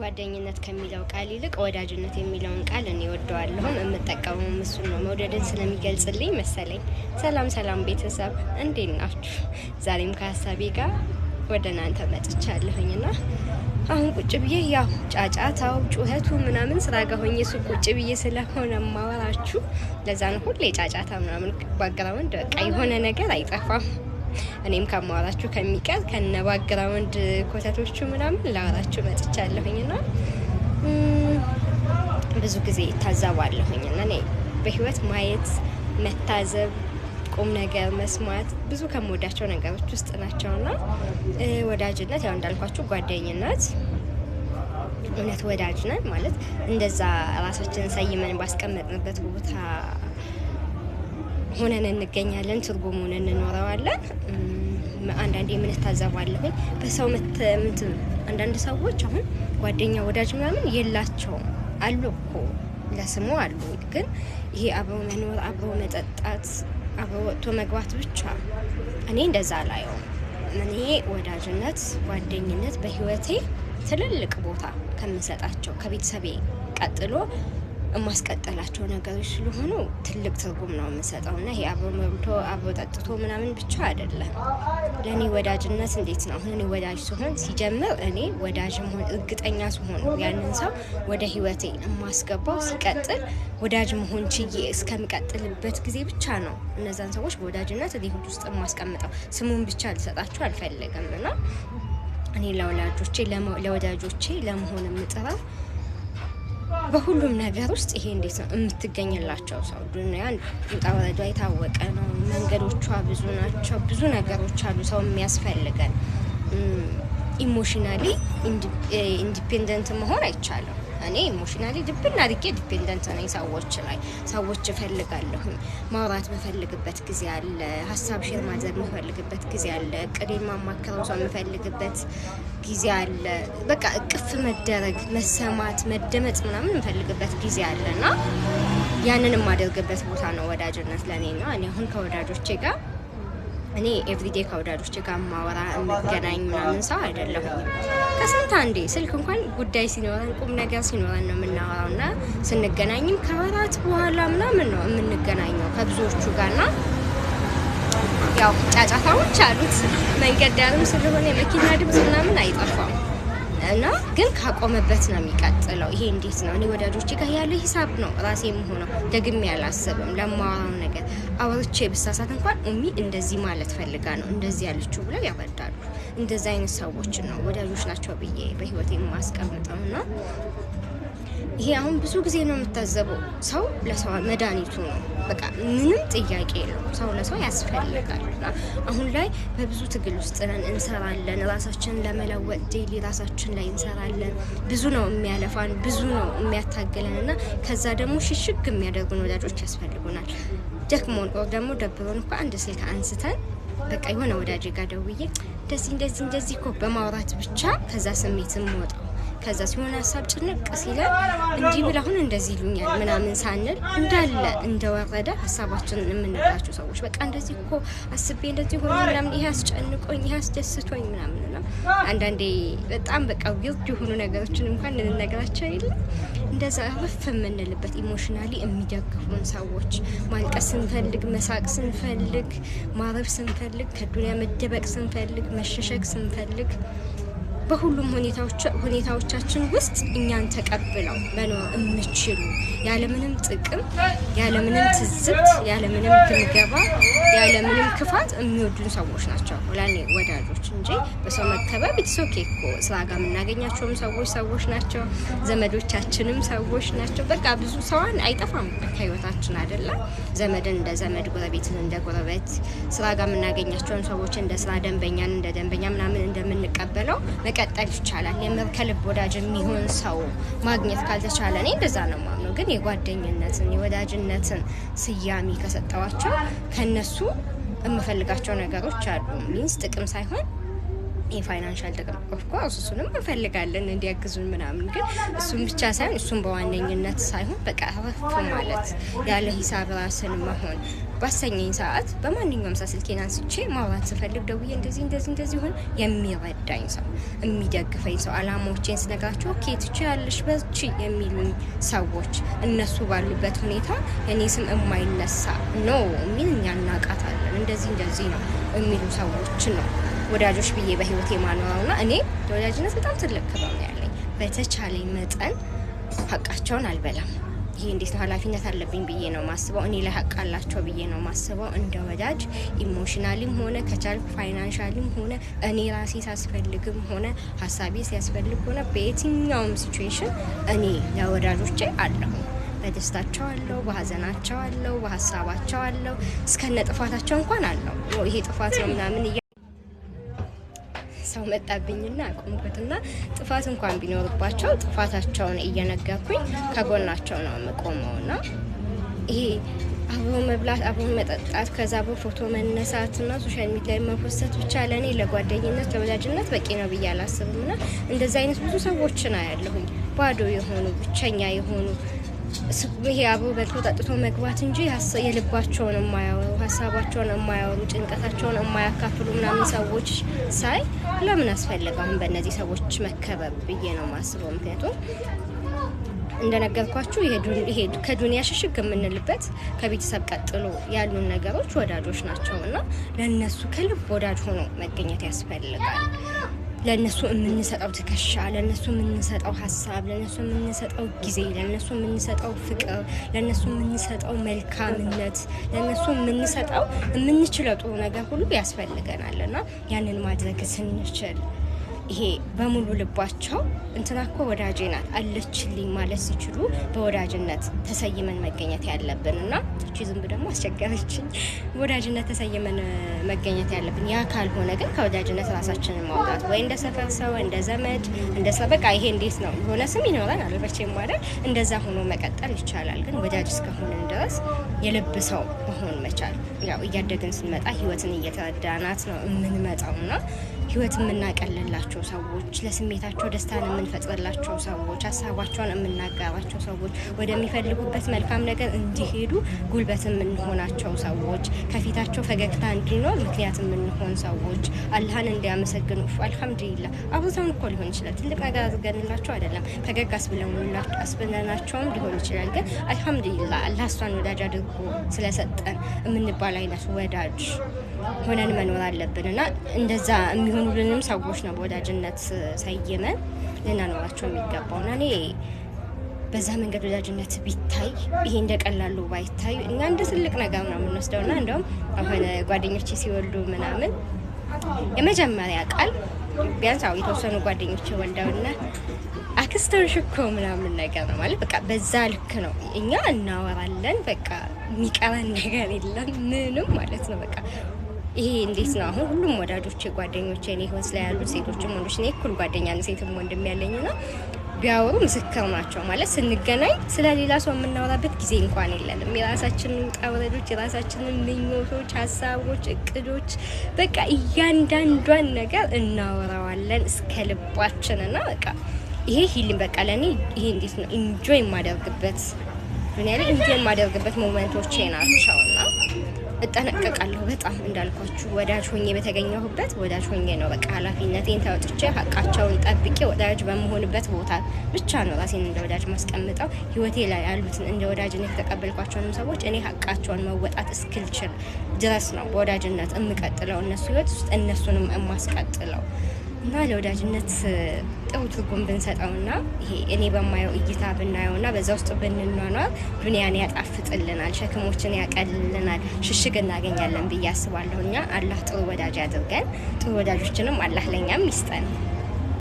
ጓደኝነት ከሚለው ቃል ይልቅ ወዳጅነት የሚለውን ቃል እኔ ወደዋለሁ። የምጠቀመው እሱን ነው፣ መውደድን ስለሚገልጽልኝ መሰለኝ። ሰላም ቤተሰብ እንዴት ናችሁ? ዛሬም ከሀሳቤ ጋር ወደ እናንተ መጥቻለሁኝና አሁን ቁጭ ብዬ ያው ጫጫታው ጩኸቱ ምናምን ስራ ጋር ሆኜ እሱ ቁጭ ብዬ ስለሆነ ማወራችሁ ለዛ ነው ሁሌ ጫጫታ ምናምን ባግራውንድ በቃ የሆነ ነገር አይጠፋም። እኔም ከማወራችሁ ከሚቀር ከነ ባግራውንድ ኮተቶቹ ምናምን ላወራችሁ መጥቻለሁኝና ብዙ ጊዜ ታዘባለሁኝና እኔ በህይወት ማየት መታዘብ ቁም ነገር መስማት ብዙ ከመወዳቸው ነገሮች ውስጥ ናቸውና ወዳጅነት ያው እንዳልኳችሁ ጓደኝነት እውነት ወዳጅ ነን ማለት እንደዛ ራሳችንን ሰይመን ባስቀመጥንበት ቦታ ሆነን እንገኛለን፣ ትርጉሙን እንኖረዋለን። አንዳንዴ ምን ታዘባለሁ በሰው አንዳንድ ሰዎች አሁን ጓደኛ ወዳጅ ምናምን የላቸውም አሉ እኮ ለስሙ አሉ፣ ግን ይሄ አብሮ መኖር አብሮ መጠጣት አብሮ ወጥቶ መግባት ብቻ እኔ እንደዛ አላየው። እኔ ወዳጅነት ጓደኝነት በህይወቴ ትልልቅ ቦታ ከምሰጣቸው ከቤተሰቤ ቀጥሎ ማስቀጠላቸው ነገሮች ስለሆኑ ትልቅ ትርጉም ነው የምሰጠውና ይሄ አብሮ መብቶ አብሮ ጠጥቶ ምናምን ብቻ አይደለም። ለኔ ወዳጅነት እንዴት ነው? አሁን እኔ ወዳጅ ሲሆን ሲጀምር እኔ ወዳጅ መሆን እርግጠኛ ሲሆን ያንን ሰው ወደ ህይወቴ የማስገባው ሲቀጥል ወዳጅ መሆን ችዬ እስከምቀጥልበት ጊዜ ብቻ ነው እነዛን ሰዎች በወዳጅነት ህይወት ውስጥ የማስቀምጠው። ስሙን ብቻ ልሰጣቸው አልፈልግምና እኔ ለወዳጆቼ ለመሆን የምጥረው በሁሉም ነገር ውስጥ ይሄ እንዴት ነው የምትገኝላቸው ሰው ዱንያን ውጣ ወረዷ የታወቀ ነው። መንገዶቿ ብዙ ናቸው። ብዙ ነገሮች አሉ ሰው የሚያስፈልገን። ኢሞሽናሊ ኢንዲፔንደንት መሆን አይቻልም። እኔ ኢሞሽናሊ ድብና አድርጌ ዲፔንደንት ነኝ ሰዎች ላይ። ሰዎች እፈልጋለሁ፣ ማውራት በፈልግበት ጊዜ አለ፣ ሀሳብ ሼር ማድረግ በፈልግበት ጊዜ አለ፣ እቅዴን ማማከረው ሰው በፈልግበት ጊዜ አለ። በቃ እቅፍ መደረግ፣ መሰማት፣ መደመጥ ምናምን በፈልግበት ጊዜ አለና ያንን የማደርግበት ቦታ ነው ወዳጅነት ለኔ ነው። እኔ አሁን ከወዳጆቼ ጋር እኔ ኤቭሪዴ ከወዳጆቼ ጋር ማወራ የምገናኝ ምናምን ሰው አይደለሁም። ከስንት አንዴ ስልክ እንኳን ጉዳይ ሲኖረን ቁም ነገር ሲኖረን ነው የምናወራውና ስንገናኝም ከወራት በኋላ ምናምን ነው የምንገናኘው ከብዙዎቹ ጋርና ያው ጫጫታዎች አሉት መንገድ ዳርም ስለሆነ የመኪና ድምጽ ምናምን አይጠፋም እና ግን ካቆመበት ነው የሚቀጥለው። ይሄ እንዴት ነው? እኔ ወዳጆቼ ጋር ያለ ሂሳብ ነው ራሴም ሆኖ ደግሜ ያላሰብም ለማወራው ነገር አውርቼ ብሳሳት እንኳን እንደዚህ ማለት ፈልጋ ነው እንደዚህ ያለችው ብለው ያበዳሉ። እንደዛ አይነት ሰዎች ነው ወዳጆች ናቸው ብዬ በህይወቴ የማስቀምጠውና ይሄ አሁን ብዙ ጊዜ ነው የምታዘበው። ሰው ለሰው መድኃኒቱ ነው። በቃ ምንም ጥያቄ የለውም። ሰው ለሰው ያስፈልጋል። አሁን ላይ በብዙ ትግል ውስጥ ነን፣ እንሰራለን። ራሳችንን ለመለወጥ ዴይሊ ራሳችን ላይ እንሰራለን። ብዙ ነው የሚያለፋን፣ ብዙ ነው የሚያታግለን እና ከዛ ደግሞ ሽሽግ የሚያደርጉን ወዳጆች ያስፈልጉናል። ደክሞን ደግሞ ደብሮን እኮ አንድ ስልክ አንስተን በቃ የሆነ ወዳጅ ጋር ደውዬ እንደዚህ እኮ በማውራት ብቻ ከዛ ስሜትም ወጣው ከዛ ሲሆን ሀሳብ ጭንቅ ሲለን እንዲህ ብላ አሁን እንደዚህ ይሉኛል ምናምን ሳንል እንዳለ እንደወረደ ሀሳባችንን የምንላቸው ሰዎች በቃ እንደዚህ እኮ አስቤ እንደዚህ ሆነ ምናምን ይሄ አስጨንቆኝ ይሄ አስደስቶኝ ምናምን ነው። አንዳንዴ በጣም በቃ ዊርድ የሆኑ ነገሮችን እንኳን ልንነግራቸው የለም እንደዛ አረፍ የምንልበት ኢሞሽናሊ የሚደግፉን ሰዎች ማልቀስ ስንፈልግ፣ መሳቅ ስንፈልግ፣ ማረፍ ስንፈልግ፣ ከዱንያ መደበቅ ስንፈልግ፣ መሸሸግ ስንፈልግ በሁሉም ሁኔታዎቻችን ውስጥ እኛን ተቀብለው መኖር የሚችሉ ያለምንም ጥቅም ያለምንም ትዝብት ያለምንም ግምገባ ያለምንም ክፋት የሚወዱን ሰዎች ናቸው ለኔ ወዳጆች እንጂ በሰው መከበብ ኢትሶኬ እኮ ስራ ጋር የምናገኛቸውም ሰዎች ናቸው። ዘመዶቻችንም ሰዎች ናቸው። በቃ ብዙ ሰዋን አይጠፋም ከህይወታችን አይደለም። ዘመድን እንደ ዘመድ፣ ጎረቤትን እንደ ጎረቤት፣ ስራ ጋር የምናገኛቸውን ሰዎች እንደ ስራ ደንበኛን እንደ ደንበኛ ምናምን እንደምንቀበለው መቀጠል ይቻላል። የምር ከልብ ወዳጅ የሚሆን ሰው ማግኘት ካልተቻለ እኔ እንደዛ ነው ማምነው። ግን የጓደኝነትን የወዳጅነትን ስያሜ ከሰጠዋቸው ከነሱ የምፈልጋቸው ነገሮች አሉ። ሚንስ ጥቅም ሳይሆን የፋይናንሻል ጥቅም ኦፍ ኮርስ እሱንም እንፈልጋለን እንዲያግዙን ምናምን፣ ግን እሱም ብቻ ሳይሆን እሱም በዋነኝነት ሳይሆን በቃ ረፍ ማለት ያለ ሂሳብ ራስን መሆን ባሰኘኝ ሰዓት በማንኛውም ሰዓት ስልኬን አንስቼ ማውራት ስፈልግ ደውዬ እንደዚህ ሆን የሚረዳኝ ሰው የሚደግፈኝ ሰው አላማዎቼን ስነግራቸው ኦኬ ትችያለሽ በርቺ የሚሉኝ ሰዎች እነሱ ባሉበት ሁኔታ እኔ ስም የማይነሳ ነው የሚል እኛ እናውቃታለን እንደዚህ ነው የሚሉ ሰዎች ነው ወዳጆች ብዬ በህይወቴ ማኖራውና እኔ ለወዳጅነት በጣም ትልቅ ክብር ነው ያለኝ። በተቻለኝ መጠን ሀቃቸውን አልበላም። ይሄ እንዴት ነው ኃላፊነት አለብኝ ብዬ ነው ማስበው። እኔ ላይ ሀቅ አላቸው ብዬ ነው ማስበው። እንደ ወዳጅ ኢሞሽናሊም ሆነ ከቻልኩ ፋይናንሻሊም ሆነ እኔ ራሴ ሳስፈልግም ሆነ ሀሳቤ ሲያስፈልግ ሆነ በየትኛውም ሲቹዌሽን እኔ ለወዳጆቼ አለሁ። በደስታቸው አለው፣ በሀዘናቸው አለው፣ በሀሳባቸው አለው፣ እስከነ ጥፋታቸው እንኳን አለው። ይሄ ጥፋት ነው ምናምን ሰው መጣብኝና አቆምኩትና ጥፋት እንኳን ቢኖርባቸው ጥፋታቸውን እየነገርኩኝ ከጎናቸው ነው የምቆመውና ይሄ አብሮ መብላት አብሮ መጠጣት ከዛ አብሮ ፎቶ መነሳትና ሶሻል ሚዲያ መፖስት ብቻ ለኔ ለጓደኝነት ለወዳጅነት በቂ ነው ብዬ አላስብምና እንደዛ አይነት ብዙ ሰዎችን አያለሁኝ ባዶ የሆኑ ብቸኛ የሆኑ ይሄ አብሮ በልቶ ጠጥቶ መግባት እንጂ የልባቸውን የማያወሩ ሀሳባቸውን የማያወሩ ጭንቀታቸውን የማያካፍሉ ምናምን ሰዎች ሳይ ለምን አስፈልጋም በእነዚህ ሰዎች መከበብ ብዬ ነው ማስበው። ምክንያቱም እንደነገርኳችሁ ይሄ ከዱንያ ሽሽግ የምንልበት ከቤተሰብ ቀጥሎ ያሉን ነገሮች ወዳጆች ናቸውና ለነሱ ከልብ ወዳጅ ሆኖ መገኘት ያስፈልጋል። ለነሱ የምንሰጠው ትከሻ፣ ለነሱ የምንሰጠው ሀሳብ፣ ለነሱ የምንሰጠው ጊዜ፣ ለነሱ የምንሰጠው ፍቅር፣ ለነሱ የምንሰጠው መልካምነት፣ ለነሱ የምንሰጠው የምንችለው ጥሩ ነገር ሁሉ ያስፈልገናልና ያንን ማድረግ ስንችል ይሄ በሙሉ ልባቸው እንትናኮ ወዳጄ ናት አለችልኝ ማለት ሲችሉ በወዳጅነት ተሰይመን መገኘት ያለብንና እቺ ዝንብ ደግሞ አስቸጋሪችኝ። በወዳጅነት ተሰይመን መገኘት ያለብን። ያ ካልሆነ ግን ከወዳጅነት ራሳችንን ማውጣት ወይ እንደ ሰፈር ሰው እንደ ዘመድ እንደ ሰበቃ ይሄ እንዴት ነው የሆነ ስም ይኖራል አልበቼም ማለት እንደዛ ሆኖ መቀጠል ይቻላል። ግን ወዳጅ እስከሆነን ድረስ የልብ ሰው መሆን መቻል። ያው እያደግን ስንመጣ ህይወትን እየተረዳናት ነው የምንመጣውና ህይወት የምናቀልላቸው ሰዎች፣ ለስሜታቸው ደስታን የምንፈጥርላቸው ሰዎች፣ ሀሳባቸውን የምናጋራቸው ሰዎች፣ ወደሚፈልጉበት መልካም ነገር እንዲሄዱ ጉልበት የምንሆናቸው ሰዎች፣ ከፊታቸው ፈገግታ እንዲኖር ምክንያት የምንሆን ሰዎች፣ አላህን እንዲያመሰግኑ አልሐምዱሊላህ አብዛውን እኮ ሊሆን ይችላል። ትልቅ ነገር አድርገንላቸው አይደለም ፈገግ አስብለናቸውም ሊሆን ይችላል። ግን አልሐምዱሊላህ አላህ እሷን ወዳጅ አድርጎ ስለሰጠን የምንባል አይነት ወዳጅ ሆነን መኖር አለብን እና እንደዛ የሚሆኑልንም ሰዎች ነው በወዳጅነት ሰይመን ልናኖራቸው የሚገባውና እኔ በዛ መንገድ ወዳጅነት ቢታይ ይሄ እንደቀላሉ ባይታይ እኛ እንደ ትልቅ ነገር ነው የምንወስደውና እንደውም አሁን ጓደኞቼ ሲወልዱ ምናምን የመጀመሪያ ቃል ቢያንስ አው የተወሰኑ ጓደኞቼ ወልደውና አክስቶሽ እኮ ምናምን ነገር ነው ማለት በቃ በዛ ልክ ነው እኛ እናወራለን። በቃ የሚቀረን ነገር የለም ምንም ማለት ነው። በቃ ይሄ እንዴት ነው አሁን ሁሉም ወዳጆቼ ጓደኞቼ እኔ ህይወት ላይ ያሉት ሴቶችም ወንዶች እኔ እኩል ጓደኛ ነኝ ሴትም ወንድም ያለኝና ቢያወሩ ምስክር ናቸው ማለት ስንገናኝ ስለሌላ ሰው የምናወራበት ጊዜ እንኳን የለንም። የራሳችንን ውጣ ውረዶች፣ የራሳችንን ምኞቶች፣ ሀሳቦች፣ እቅዶች በቃ እያንዳንዷን ነገር እናወራዋለን እስከ ልባችንና በቃ ይሄ ሂሊን በቃ ለኔ ይሄ እንዴት ነው ኢንጆይ የማደርግበት ዱንያ ላይ ኢንጆይ የማደርግበት ሞመንቶቼ ናቸውና እጠነቀቃለሁ በጣም እንዳልኳችሁ ወዳጅ ሆኜ በተገኘሁበት ወዳጅ ሆኜ ነው በቃ ኃላፊነቴን ተወጥቼ ሀቃቸውን ጠብቄ ወዳጅ በመሆንበት ቦታ ብቻ ነው ራሴን እንደ ወዳጅ ማስቀምጠው። ህይወቴ ላይ ያሉትን እንደ ወዳጅነት የተቀበልኳቸውንም ሰዎች እኔ ሀቃቸውን መወጣት እስክልችል ድረስ ነው በወዳጅነት የምቀጥለው እነሱ ህይወት ውስጥ እነሱንም የማስቀጥለው እና ለወዳጅነት ጥሩ ትርጉም ብንሰጠውና ይሄ እኔ በማየው እይታ ብናየውና በዛ ውስጥ ብንኗኗር ዱንያን ያጣፍጥልናል፣ ሸክሞችን ያቀልልናል፣ ሽሽግ እናገኛለን ብዬ አስባለሁኛ። አላህ ጥሩ ወዳጅ ያድርገን፣ ጥሩ ወዳጆችንም አላህ ለኛም ይስጠን።